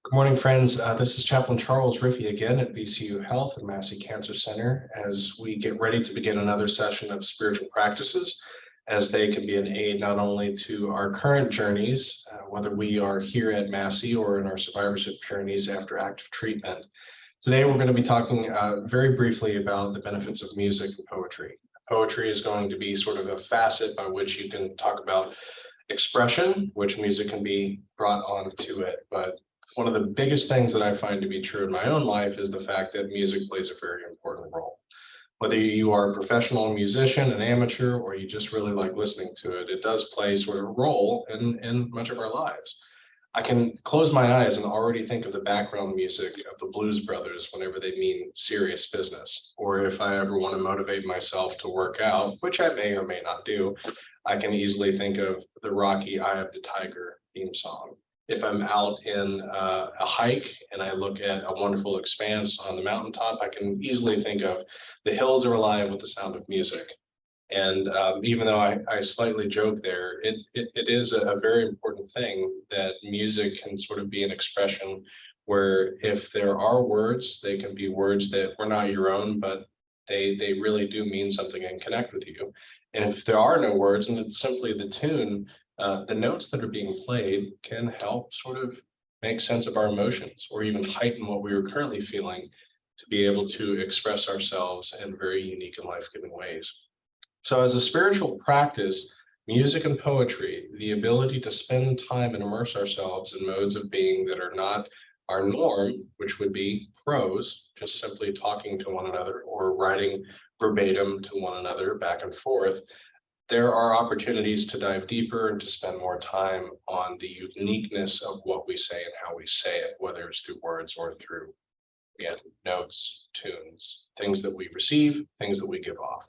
Good morning, friends. This is Chaplain Charles Riffey again at VCU Health and Massey Cancer Center as we get ready to begin another session of spiritual practices, as they can be an aid not only to our current journeys, whether we are here at Massey or in our survivorship journeys after active treatment. Today, we're going to be talking very briefly about the benefits of music and poetry. Poetry is going to be sort of a facet by which you can talk about expression, which music can be brought onto it. But one of the biggest things that I find to be true in my own life is the fact that music plays a very important role. Whether you are a professional musician, an amateur, or you just really like listening to it, it does play sort of a role in much of our lives. I can close my eyes and already think of the background music of the Blues Brothers whenever they mean serious business. Or if I ever want to motivate myself to work out, which I may or may not do, I can easily think of the Rocky Eye of the Tiger theme song. If I'm out in a hike and I look at a wonderful expanse on the mountaintop, I can easily think of the hills are alive with the sound of music. And even though I slightly joke there, it is a very important thing that music can sort of be an expression where if there are words, they can be words that were not your own, but they really do mean something and connect with you. And if there are no words and it's simply the tune, the notes that are being played can help sort of make sense of our emotions or even heighten what we are currently feeling to be able to express ourselves in very unique and life-giving ways. So as a spiritual practice, music and poetry, the ability to spend time and immerse ourselves in modes of being that are not our norm, which would be prose, just simply talking to one another or writing verbatim to one another back and forth, there are opportunities to dive deeper and to spend more time on the uniqueness of what we say and how we say it, whether it's through words or through, again, notes, tunes, things that we receive, things that we give off.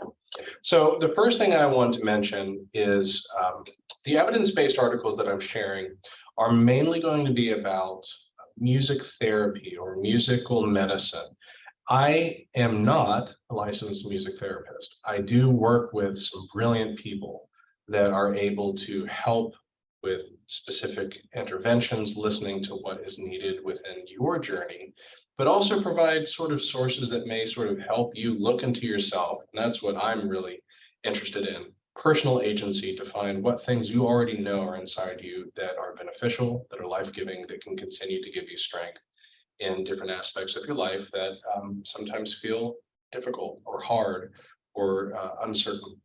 So the first thing I want to mention is the evidence-based articles that I'm sharing are mainly going to be about music therapy or musical medicine. I am not a licensed music therapist. I do work with some brilliant people that are able to help with specific interventions, listening to what is needed within your journey, but also provide sort of sources that may sort of help you look into yourself. And that's what I'm really interested in. Personal agency to find what things you already know are inside you that are beneficial, that are life-giving, that can continue to give you strength in different aspects of your life that sometimes feel difficult or hard or uncertain.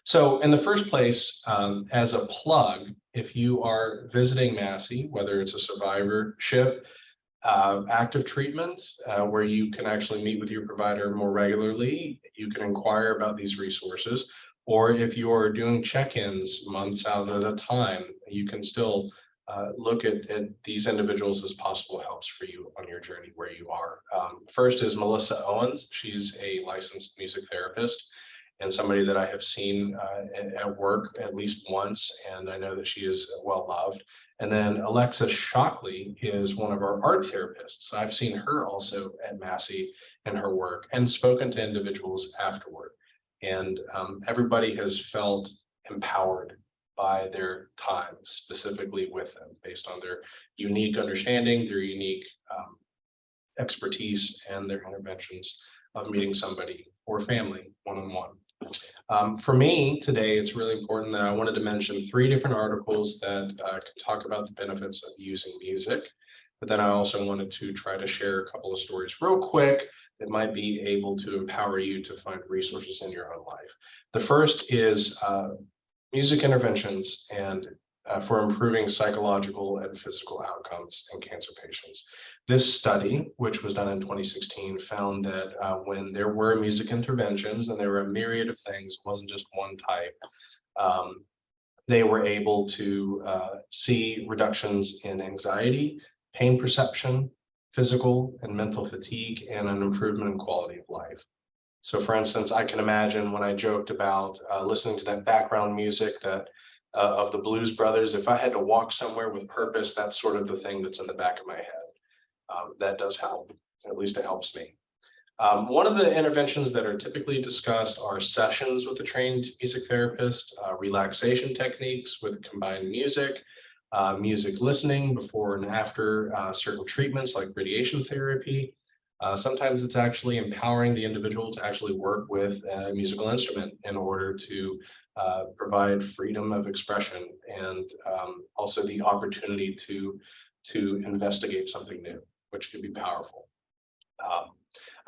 So in the first place, as a plug, if you are visiting Massey, whether it's a survivorship, active treatment, where you can actually meet with your provider more regularly, you can inquire about these resources. Or if you are doing check-ins months out at a time, you can still look at these individuals as possible helps for you on your journey where you are. First is Melissa Owens. She's a licensed music therapist and somebody that I have seen at work at least once, and I know that she is well loved. And then Alexis Shockley is one of our art therapists. I've seen her also at Massey in her work and spoken to individuals afterward. And everybody has felt empowered by their time, specifically with them, based on their unique understanding, their unique expertise, and their interventions of meeting somebody or family one-on-one. For me today, it's really important that I wanted to mention 3 different articles that can talk about the benefits of using music, but then I also wanted to try to share a couple of stories real quick that might be able to empower you to find resources in your own life. The first is music interventions and for improving psychological and physical outcomes in cancer patients. This study, which was done in 2016, found that when there were music interventions, and there were a myriad of things, it wasn't just one type, they were able to see reductions in anxiety, pain perception, physical and mental fatigue, and an improvement in quality of life. So for instance, I can imagine when I joked about listening to that background music that of the Blues Brothers, if I had to walk somewhere with purpose, that's sort of the thing that's in the back of my head. That does help, at least it helps me. One of the interventions that are typically discussed are sessions with a trained music therapist, relaxation techniques with combined music, music listening before and after certain treatments like radiation therapy. Sometimes it's actually empowering the individual to actually work with a musical instrument in order to provide freedom of expression and also the opportunity to investigate something new, which could be powerful.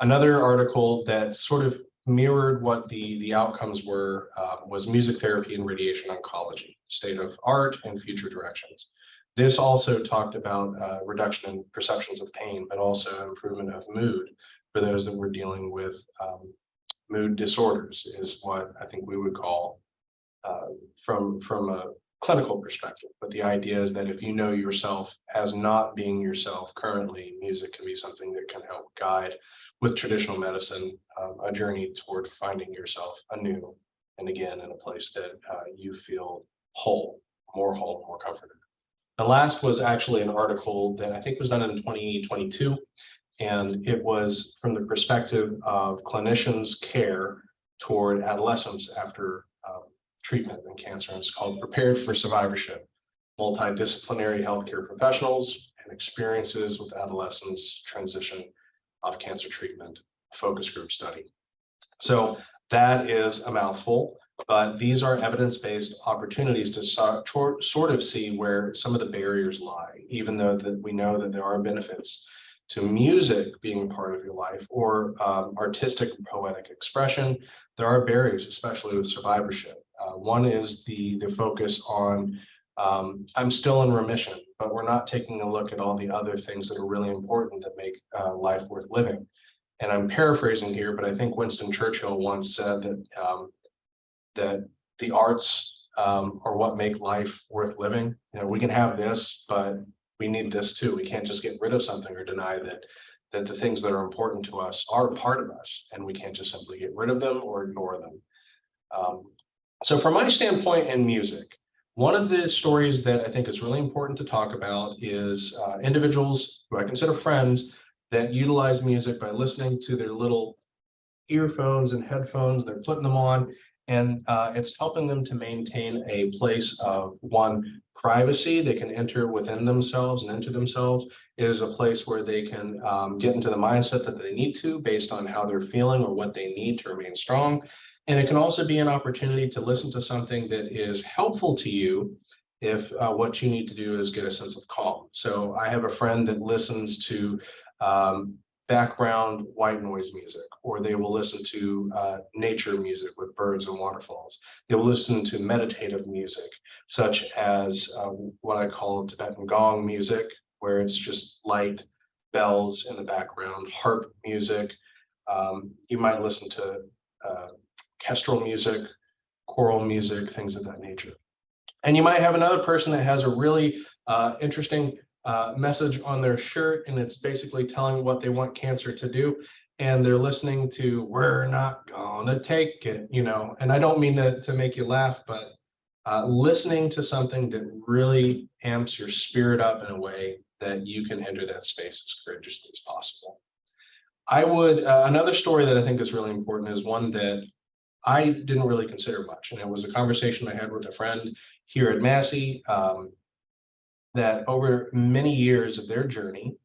Another article that sort of mirrored what the outcomes were was music therapy and radiation oncology, state of art and future directions. This also talked about reduction in perceptions of pain, but also improvement of mood for those that were dealing with mood disorders, is what I think we would call from a clinical perspective. But the idea is that if you know yourself as not being yourself currently, music can be something that can help guide with traditional medicine a journey toward finding yourself anew and again in a place that you feel whole, more comforted. The last was actually an article that I think was done in 2022, and it was from the perspective of clinicians' care toward adolescents after treatment in cancer. And it's called Prepared for Survivorship, Multidisciplinary Healthcare Professionals and Experiences with Adolescents Transition of Cancer Treatment, Focus Group Study. So that is a mouthful, but these are evidence-based opportunities to sort of see where some of the barriers lie, even though that we know that there are benefits to music being a part of your life or artistic and poetic expression. There are barriers, especially with survivorship. One is the focus on I'm still in remission, but we're not taking a look at all the other things that are really important that make life worth living. And I'm paraphrasing here, but I think Winston Churchill once said that the arts are what make life worth living. You know, we can have this, but we need this too. We can't just get rid of something or deny that the things that are important to us are part of us, and we can't just simply get rid of them or ignore them. So from my standpoint in music, one of the stories that I think is really important to talk about is individuals who I consider friends that utilize music by listening to their little earphones and headphones. They're putting them on, and it's helping them to maintain a place of one, privacy. They can enter within themselves and into themselves. It is a place where they can get into the mindset that they need to based on how they're feeling or what they need to remain strong. And it can also be an opportunity to listen to something that is helpful to you if what you need to do is get a sense of calm. So I have a friend that listens to background white noise music, or they will listen to nature music with birds and waterfalls. They will listen to meditative music, such as what I call Tibetan gong music, where it's just light bells in the background, harp music. You might listen to orchestral music, choral music, things of that nature. And you might have another person that has a really interesting message on their shirt, and it's basically telling what they want cancer to do. And they're listening to "We're Not Gonna Take It," you know. And I don't mean to make you laugh, but listening to something that really amps your spirit up in a way that you can enter that space as courageously as possible. I would another story that I think is really important is one that I didn't really consider much, and it was a conversation I had with a friend here at Massey. That over many years of their journey,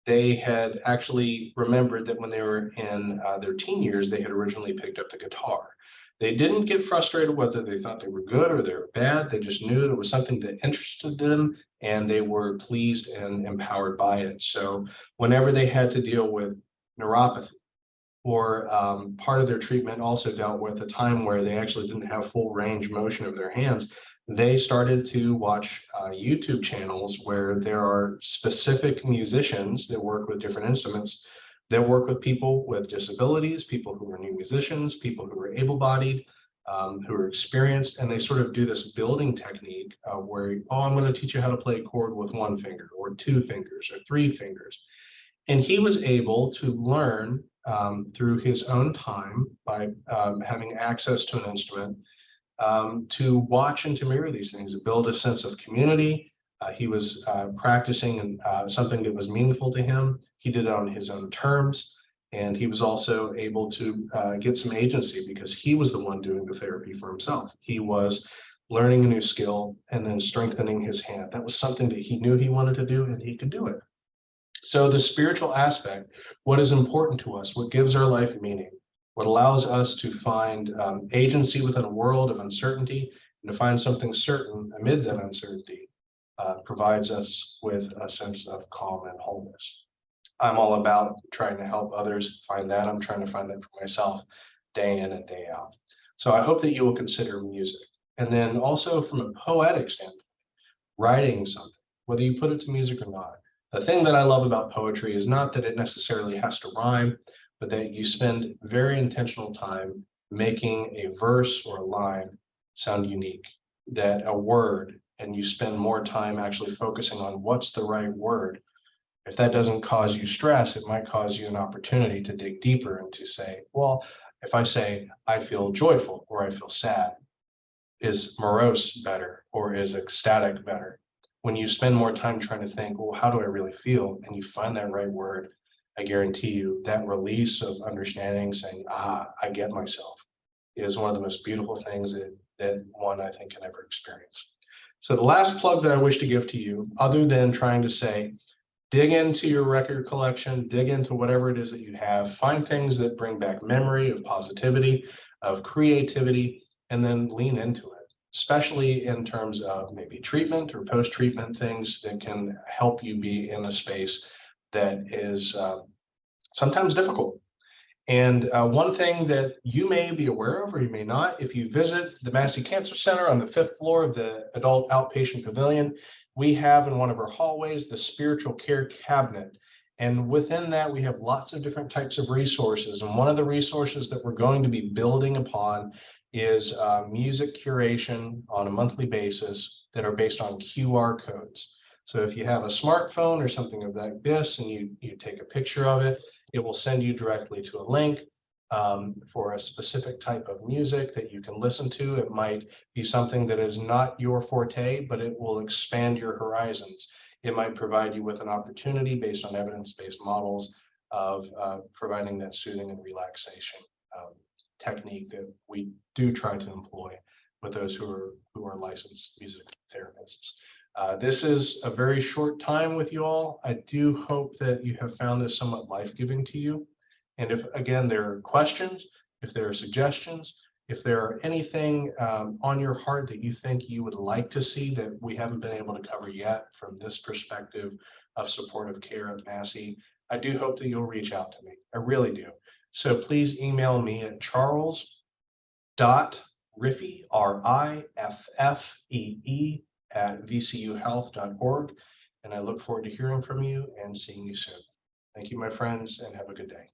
they had actually remembered that when they were in their teen years, they had originally picked up the guitar. They didn't get frustrated whether they thought they were good or they were bad. They just knew it was something that interested them, and they were pleased and empowered by it. So whenever they had to deal with neuropathy, or part of their treatment also dealt with a time where they actually didn't have full range motion of their hands, they started to watch YouTube channels where there are specific musicians that work with different instruments, that work with people with disabilities, people who are new musicians, people who are able-bodied, who are experienced, and they sort of do this building technique where, oh, I'm going to teach you how to play a chord with one finger or two fingers or three fingers. And he was able to learn through his own time by having access to an instrument to watch and to mirror these things, to build a sense of community. He was practicing something that was meaningful to him. He did it on his own terms. And he was also able to get some agency because he was the one doing the therapy for himself. He was learning a new skill, and then strengthening his hand. That was something that he knew he wanted to do, and he could do it. So the spiritual aspect, what is important to us, what gives our life meaning, what allows us to find agency within a world of uncertainty and to find something certain amid that uncertainty, provides us with a sense of calm and wholeness. I'm all about trying to help others find that. I'm trying to find that for myself day in and day out. So I hope that you will consider music. And then also from a poetic standpoint, writing something, whether you put it to music or not. The thing that I love about poetry is not that it necessarily has to rhyme, but that you spend very intentional time making a verse or a line sound unique, that a word, and you spend more time actually focusing on what's the right word. If that doesn't cause you stress, it might cause you an opportunity to dig deeper and to say, well, if I say, I feel joyful or I feel sad, is morose better or is ecstatic better? When you spend more time trying to think, well, how do I really feel? And you find that right word, I guarantee you that release of understanding, saying, I get myself, is one of the most beautiful things that one I think can ever experience. So the last plug that I wish to give to you, other than trying to say, dig into your record collection, dig into whatever it is that you have, find things that bring back memory of positivity, of creativity, and then lean into it, especially in terms of maybe treatment or post-treatment things that can help you be in a space that is sometimes difficult. And one thing that you may be aware of, or you may not, if you visit the Massey Cancer Center on the 5th floor of the Adult Outpatient Pavilion, we have in one of our hallways the spiritual care cabinet. And within that, we have lots of different types of resources. And one of the resources that we're going to be building upon is music curation on a monthly basis that are based on QR codes. So if you have a smartphone or something of like this and you take a picture of it, it will send you directly to a link for a specific type of music that you can listen to. It might be something that is not your forte, but it will expand your horizons. It might provide you with an opportunity based on evidence-based models of providing that soothing and relaxation technique that we do try to employ with those who are licensed music therapists. This is a very short time with you all. I do hope that you have found this somewhat life-giving to you. And if, again, there are questions, if there are suggestions, if there are anything on your heart that you think you would like to see that we haven't been able to cover yet from this perspective of supportive care at Massey, I do hope that you'll reach out to me. I really do. So please email me at charles.riffee, RIFFEE, at vcuhealth.org. And I look forward to hearing from you and seeing you soon. Thank you, my friends, and have a good day.